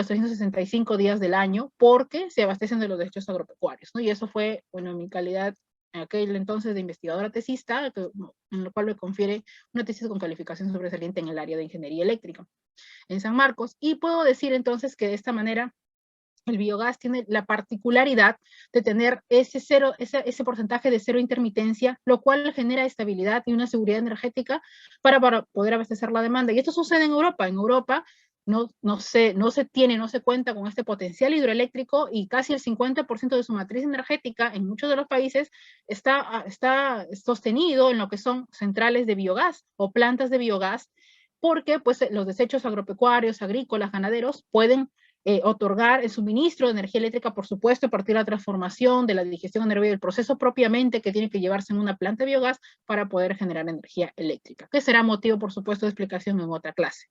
365 días del año, porque se abastecen de los desechos agropecuarios, ¿no? Y eso fue, bueno, en mi calidad en aquel entonces de investigadora tesista, en lo cual me confiere una tesis con calificación sobresaliente en el área de ingeniería eléctrica en San Marcos. Y puedo decir entonces que de esta manera el biogás tiene la particularidad de tener ese porcentaje de cero intermitencia, lo cual genera estabilidad y una seguridad energética para poder abastecer la demanda. Y esto sucede en Europa. En Europa no se cuenta con este potencial hidroeléctrico y casi el 50% de su matriz energética en muchos de los países está sostenido en lo que son centrales de biogás o plantas de biogás, porque pues, los desechos agropecuarios, agrícolas, ganaderos pueden otorgar el suministro de energía eléctrica, por supuesto, a partir de la transformación, de la digestión anaerobia, del proceso propiamente que tiene que llevarse en una planta de biogás para poder generar energía eléctrica, que será motivo, por supuesto, de explicación en otra clase.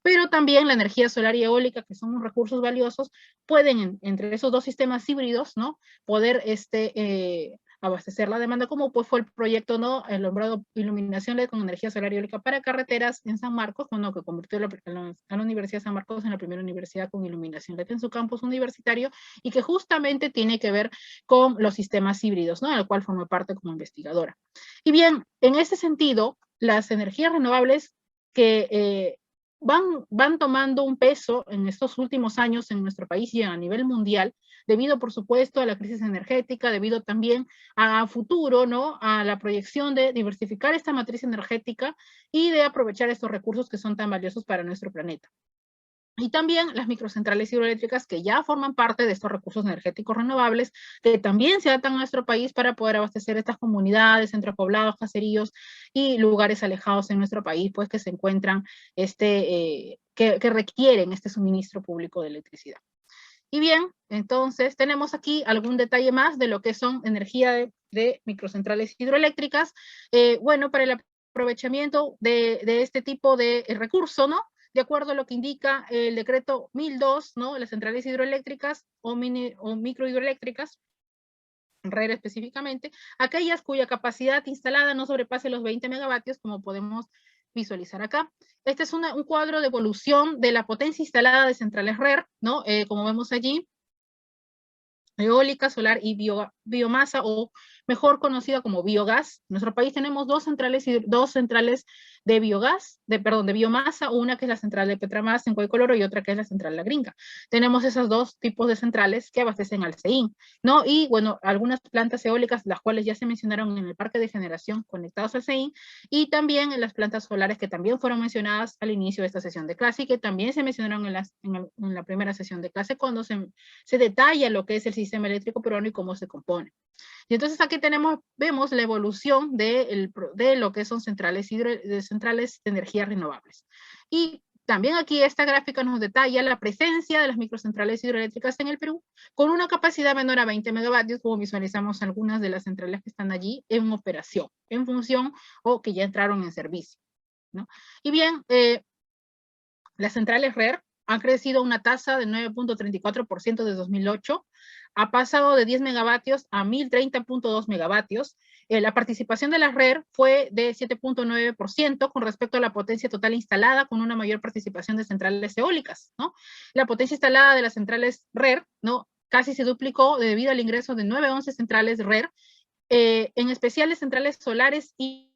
Pero también la energía solar y eólica, que son unos recursos valiosos, pueden, entre esos dos sistemas híbridos, ¿no? Poder abastecer la demanda, como pues fue el proyecto, ¿no? El nombrado Iluminación LED con energía solar y eólica para carreteras en San Marcos, bueno, que convirtió a la Universidad de San Marcos en la primera universidad con iluminación LED en su campus universitario, y que justamente tiene que ver con los sistemas híbridos, ¿no? Al cual formé parte como investigadora. Y bien, en ese sentido, las energías renovables que van tomando un peso en estos últimos años en nuestro país y a nivel mundial, debido, por supuesto, a la crisis energética, debido también a futuro, ¿no? A la proyección de diversificar esta matriz energética y de aprovechar estos recursos que son tan valiosos para nuestro planeta. Y también las microcentrales hidroeléctricas que ya forman parte de estos recursos energéticos renovables, que también se adaptan a nuestro país para poder abastecer estas comunidades, centros poblados, caseríos y lugares alejados en nuestro país, pues que se encuentran, que requieren este suministro público de electricidad. Y bien, entonces tenemos aquí algún detalle más de lo que son energía de microcentrales hidroeléctricas. Bueno, para el aprovechamiento de este tipo de recurso, ¿no? De acuerdo a lo que indica el decreto 1002, ¿no? Las centrales hidroeléctricas o microhidroeléctricas, RER específicamente, aquellas cuya capacidad instalada no sobrepase los 20 megavatios, como podemos visualizar acá. Este es un cuadro de evolución de la potencia instalada de centrales RER, ¿no? Como vemos allí, eólica, solar y biomasa, o mejor conocida como biogás. En nuestro país tenemos dos centrales de biogás, de biomasa, una que es la central de Petramás en Coicoloro y otra que es la central La Gringa. Tenemos esos dos tipos de centrales que abastecen al CEIN, ¿no? Y bueno, algunas plantas eólicas, las cuales ya se mencionaron en el parque de generación conectados al CEIN, y también en las plantas solares que también fueron mencionadas al inicio de esta sesión de clase y que también se mencionaron en la primera sesión de clase cuando se detalla lo que es el sistema eléctrico peruano y cómo se compone. Y entonces aquí vemos la evolución de lo que son centrales de energías renovables. Y también aquí esta gráfica nos detalla la presencia de las microcentrales hidroeléctricas en el Perú, con una capacidad menor a 20 megavatios, como visualizamos algunas de las centrales que están allí en operación, en función o que ya entraron en servicio, ¿no? Y bien, las centrales RER han crecido a una tasa de 9.34% desde 2008, ha pasado de 10 megavatios a 1030.2 megavatios. La participación de las RER fue de 7.9% con respecto a la potencia total instalada, con una mayor participación de centrales eólicas, ¿no? La potencia instalada de las centrales RER, ¿no? Casi se duplicó debido al ingreso de 11 centrales RER, en especial de centrales solares y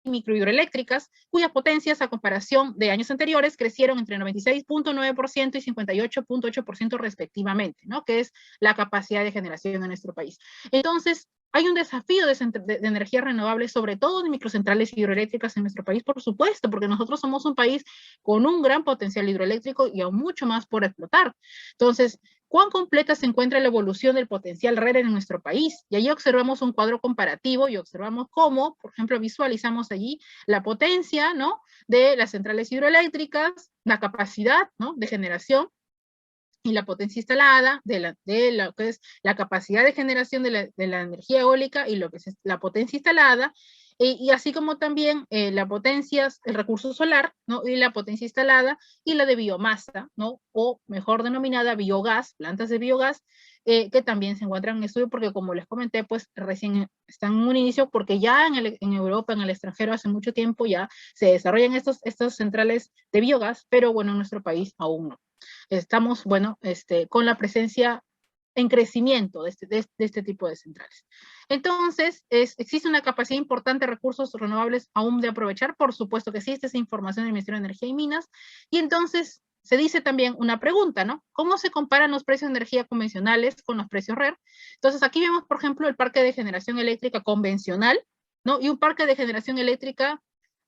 microhidroeléctricas, cuyas potencias a comparación de años anteriores crecieron entre 96.9% y 58.8% respectivamente, ¿no? Que es la capacidad de generación en nuestro país. Entonces, hay un desafío de energías renovables, sobre todo de microcentrales hidroeléctricas en nuestro país, por supuesto, porque nosotros somos un país con un gran potencial hidroeléctrico y aún mucho más por explotar. Entonces, ¿cuán completa se encuentra la evolución del potencial RER en nuestro país? Y allí observamos un cuadro comparativo y observamos cómo, por ejemplo, visualizamos allí la potencia, ¿no? De las centrales hidroeléctricas, la capacidad, ¿no? De generación y la potencia instalada, de lo que es la capacidad de generación de la energía eólica y lo que es la potencia instalada, y así como también la potencia, el recurso solar, ¿no? Y la potencia instalada y la de biomasa, ¿no? O mejor denominada biogás, plantas de biogás, que también se encuentran en estudio porque como les comenté, pues recién están en un inicio porque ya en Europa, en el extranjero, hace mucho tiempo ya se desarrollan estas centrales de biogás, pero bueno, en nuestro país aún no. Estamos, bueno, con la presencia en crecimiento de este tipo de centrales. Entonces, existe una capacidad importante de recursos renovables aún de aprovechar, por supuesto que sí, esta es información del Ministerio de Energía y Minas, y entonces se dice también una pregunta, ¿no? ¿Cómo se comparan los precios de energía convencionales con los precios RER? Entonces, aquí vemos, por ejemplo, el parque de generación eléctrica convencional, ¿no? Y un parque de generación eléctrica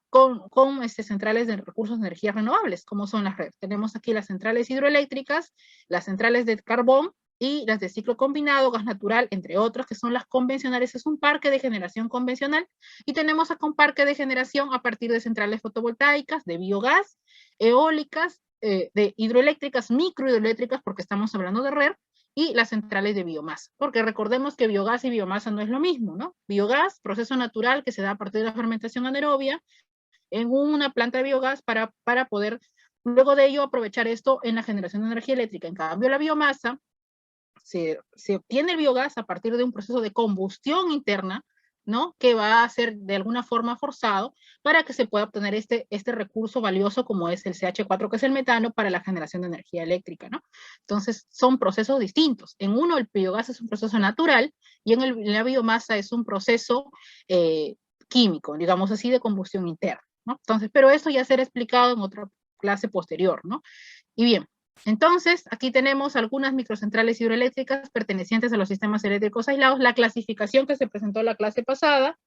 con centrales de recursos de energías renovables, como son las RER. Tenemos aquí las centrales hidroeléctricas, las centrales de carbón, y las de ciclo combinado, gas natural, entre otras, que son las convencionales. Es un parque de generación convencional, y tenemos acá un parque de generación a partir de centrales fotovoltaicas, de biogás, eólicas, de hidroeléctricas, microhidroeléctricas, porque estamos hablando de RER, y las centrales de biomasa, porque recordemos que biogás y biomasa no es lo mismo, ¿no? Biogás, proceso natural que se da a partir de la fermentación anaerobia en una planta de biogás para poder luego de ello aprovechar esto en la generación de energía eléctrica. En cambio, la biomasa se obtiene el biogás a partir de un proceso de combustión interna, ¿no? Que va a ser de alguna forma forzado para que se pueda obtener este recurso valioso como es el CH4, que es el metano, para la generación de energía eléctrica, ¿no? Entonces, son procesos distintos. En uno, el biogás es un proceso natural, y en la biomasa es un proceso químico, digamos así, de combustión interna, ¿no? Entonces, pero esto ya será explicado en otra clase posterior, ¿no? Y bien, entonces, aquí tenemos algunas microcentrales hidroeléctricas pertenecientes a los sistemas eléctricos aislados, la clasificación que se presentó en la clase pasada,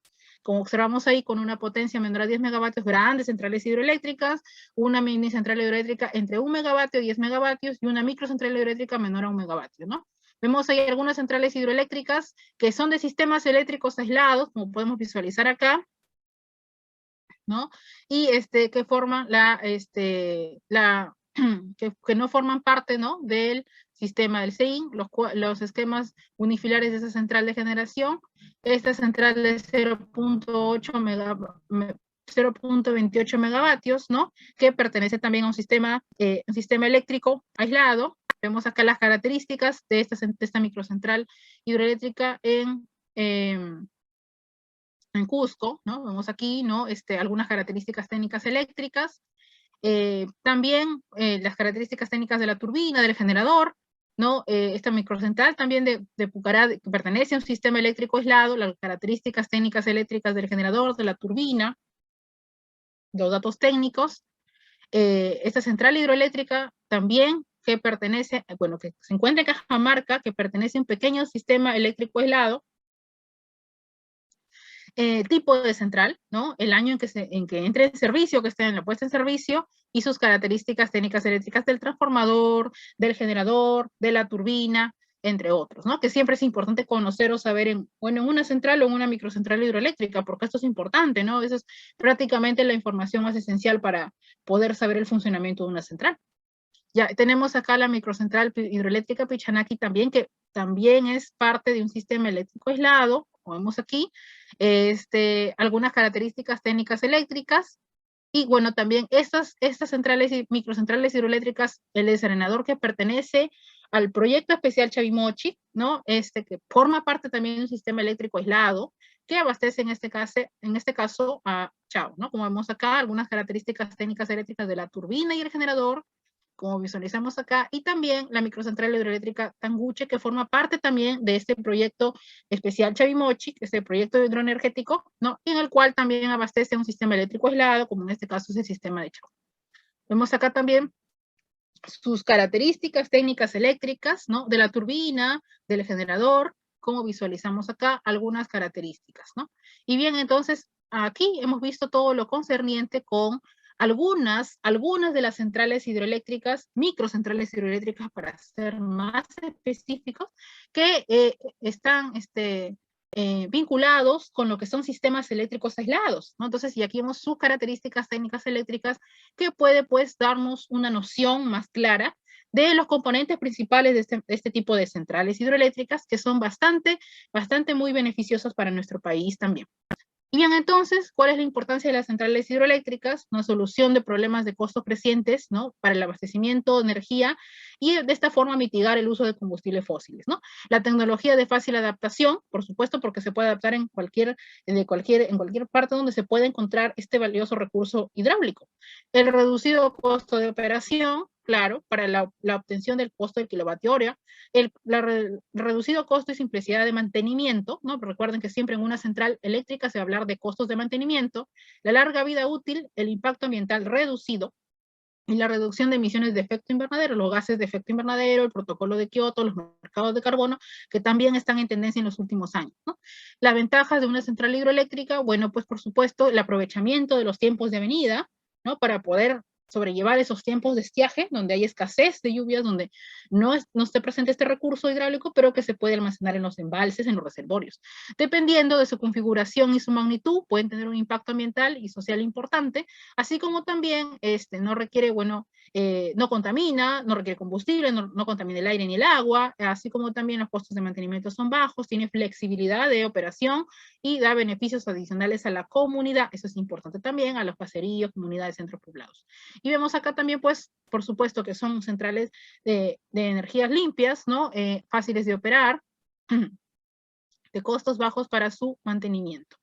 como observamos ahí, con una potencia menor a 10 megavatios, grandes centrales hidroeléctricas, una mini central hidroeléctrica entre 1 megavatio y 10 megavatios, y una microcentral hidroeléctrica menor a 1 megavatio, ¿no? Vemos ahí algunas centrales hidroeléctricas que son de sistemas eléctricos aislados, como podemos visualizar acá, ¿no? Y que forman que no forman parte, ¿no? Del sistema del CEIN, los esquemas unifilares de esa central de generación. Esta central de 0.28 megavatios, ¿no? Que pertenece también a un sistema eléctrico aislado. Vemos acá las características de esta microcentral hidroeléctrica en Cusco, ¿no? Vemos aquí, ¿no? Algunas características técnicas eléctricas, también las características técnicas de la turbina, del generador, ¿no? Esta microcentral también de Pucará, que pertenece a un sistema eléctrico aislado, las características técnicas eléctricas del generador, de la turbina, los datos técnicos. Esta central hidroeléctrica también que pertenece, bueno, que se encuentra en Cajamarca, que pertenece a un pequeño sistema eléctrico aislado, tipo de central, ¿no? El año en que entre en servicio, que esté en la puesta en servicio, y sus características técnicas eléctricas del transformador, del generador, de la turbina, entre otros, ¿no? Que siempre es importante conocer o saber en una central o en una microcentral hidroeléctrica, porque esto es importante, ¿no? Eso es prácticamente la información más esencial para poder saber el funcionamiento de una central. Ya tenemos acá la microcentral hidroeléctrica Pichanaki también, que también es parte de un sistema eléctrico aislado, como vemos aquí, algunas características técnicas eléctricas, y bueno, también estas centrales y microcentrales hidroeléctricas, el desarenador que pertenece al proyecto especial Chavimochi, ¿no? Que forma parte también de un sistema eléctrico aislado, que abastece en este caso a Chao, ¿no? Como vemos acá, algunas características técnicas eléctricas de la turbina y el generador, como visualizamos acá, y también la microcentral hidroeléctrica Tanguche, que forma parte también de este proyecto especial Chavimochi, que es el proyecto hidroenergético, ¿no? En el cual también abastece un sistema eléctrico aislado, como en este caso es el sistema de Chao. Vemos acá también sus características técnicas eléctricas, ¿no? De la turbina, del generador, como visualizamos acá, algunas características, ¿no? Y bien, entonces, aquí hemos visto todo lo concerniente con algunas de las centrales hidroeléctricas, microcentrales hidroeléctricas para ser más específicos, que están vinculados con lo que son sistemas eléctricos aislados, ¿no? Entonces, y aquí vemos sus características técnicas eléctricas que puede pues darnos una noción más clara de los componentes principales de este tipo de centrales hidroeléctricas, que son bastante muy beneficiosos para nuestro país también. Y bien, entonces, ¿cuál es la importancia de las centrales hidroeléctricas? Una solución de problemas de costos crecientes, ¿no? Para el abastecimiento de energía y de esta forma mitigar el uso de combustibles fósiles, ¿no? La tecnología de fácil adaptación, por supuesto, porque se puede adaptar en en cualquier parte donde se pueda encontrar este valioso recurso hidráulico. El reducido costo de operación, claro, para la obtención del costo del kilovatio hora, reducido costo y simplicidad de mantenimiento, ¿no? Recuerden que siempre en una central eléctrica se va a hablar de costos de mantenimiento, la larga vida útil, el impacto ambiental reducido y la reducción de emisiones de efecto invernadero, los gases de efecto invernadero, el protocolo de Kioto, los mercados de carbono, que también están en tendencia en los últimos años, ¿no? Las ventajas de una central hidroeléctrica, bueno, pues por supuesto, el aprovechamiento de los tiempos de avenida, ¿no? Para poder sobrellevar esos tiempos de estiaje, donde hay escasez de lluvias, donde no esté presente este recurso hidráulico, pero que se puede almacenar en los embalses, en los reservorios. Dependiendo de su configuración y su magnitud, pueden tener un impacto ambiental y social importante, así como también no requiere, bueno, no contamina, no requiere combustible, no contamina el aire ni el agua, así como también los costos de mantenimiento son bajos, tiene flexibilidad de operación y da beneficios adicionales a la comunidad, eso es importante también, a los caseríos, comunidades, centros poblados. Y vemos acá también, pues, por supuesto que son centrales de energías limpias, ¿no? Fáciles de operar, de costos bajos para su mantenimiento.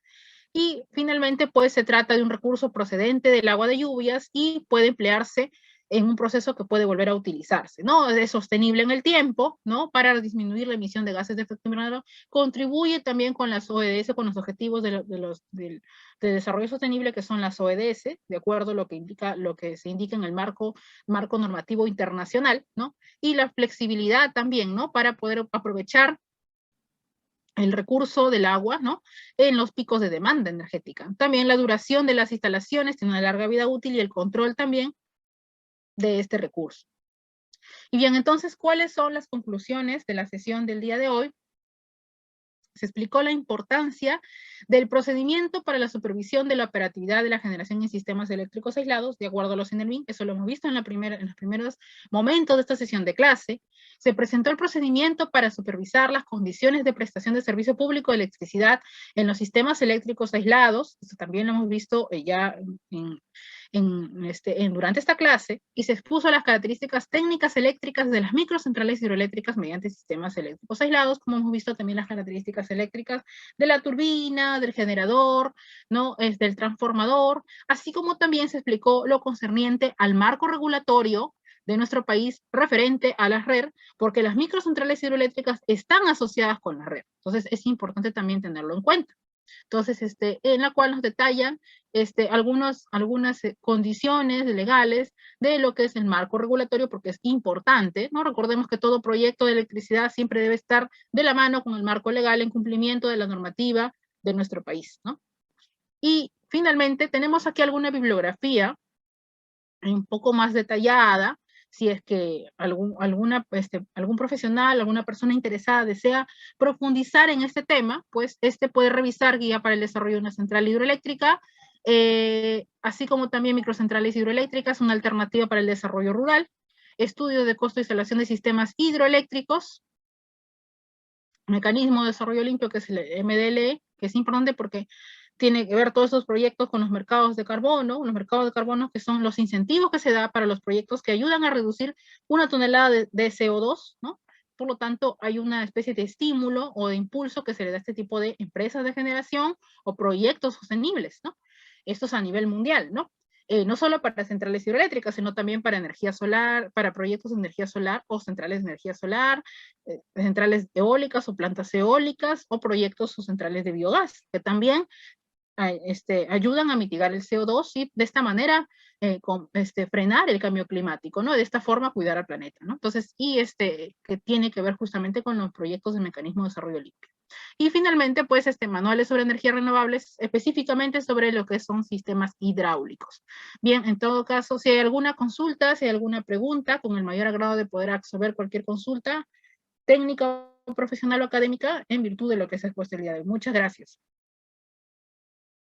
Y finalmente, pues se trata de un recurso procedente del agua de lluvias y puede emplearse en un proceso que puede volver a utilizarse, ¿no? Es sostenible en el tiempo, ¿no? Para disminuir la emisión de gases de efecto invernadero, contribuye también con las ODS, con los objetivos de desarrollo sostenible, que son las ODS, de acuerdo a lo que se indica en el marco normativo internacional, ¿no? Y la flexibilidad también, ¿no? Para poder aprovechar el recurso del agua, ¿no? En los picos de demanda energética. También la duración de las instalaciones tiene una larga vida útil y el control también de este recurso. Y bien, entonces, ¿cuáles son las conclusiones de la sesión del día de hoy? Se explicó la importancia del procedimiento para la supervisión de la operatividad de la generación en sistemas eléctricos aislados, de acuerdo a los ENERVIN, eso lo hemos visto en los primeros momentos de esta sesión de clase. Se presentó el procedimiento para supervisar las condiciones de prestación de servicio público de electricidad en los sistemas eléctricos aislados, eso también lo hemos visto ya durante esta clase, y se expuso las características técnicas eléctricas de las microcentrales hidroeléctricas mediante sistemas eléctricos aislados, como hemos visto también las características eléctricas de la turbina, del generador, ¿no? Del transformador, así como también se explicó lo concerniente al marco regulatorio de nuestro país referente a la red, porque las microcentrales hidroeléctricas están asociadas con la red. Entonces es importante también tenerlo en cuenta. Entonces, en la cual nos detallan algunas condiciones legales de lo que es el marco regulatorio, porque es importante, ¿no? Recordemos que todo proyecto de electricidad siempre debe estar de la mano con el marco legal en cumplimiento de la normativa de nuestro país, ¿no? Y finalmente, tenemos aquí alguna bibliografía un poco más detallada, si es que algún profesional, alguna persona interesada desea profundizar en este tema, pues puede revisar Guía para el Desarrollo de una Central Hidroeléctrica, así como también Microcentrales Hidroeléctricas, una alternativa para el desarrollo rural, Estudio de costo de instalación de sistemas hidroeléctricos, Mecanismo de Desarrollo Limpio, que es el MDLE, que es importante porque tiene que ver todos esos proyectos con los mercados de carbono que son los incentivos que se da para los proyectos que ayudan a reducir 1 tonelada de CO2, ¿no? Por lo tanto, hay una especie de estímulo o de impulso que se le da a este tipo de empresas de generación o proyectos sostenibles, ¿no? Esto es a nivel mundial, ¿no? No solo para centrales hidroeléctricas, sino también para energía solar, para proyectos de energía solar o centrales de energía solar, centrales eólicas o plantas eólicas o proyectos o centrales de biogás, que también ayudan a mitigar el CO2 y de esta manera frenar el cambio climático, ¿no? De esta forma cuidar al planeta, ¿no? Entonces, que tiene que ver justamente con los proyectos de mecanismo de desarrollo limpio. Y finalmente, pues, manuales sobre energías renovables, específicamente sobre lo que son sistemas hidráulicos. Bien, en todo caso, si hay alguna consulta, si hay alguna pregunta, con el mayor agrado de poder absorber cualquier consulta técnica, profesional o académica, en virtud de lo que se ha expuesto el día de hoy. Muchas gracias.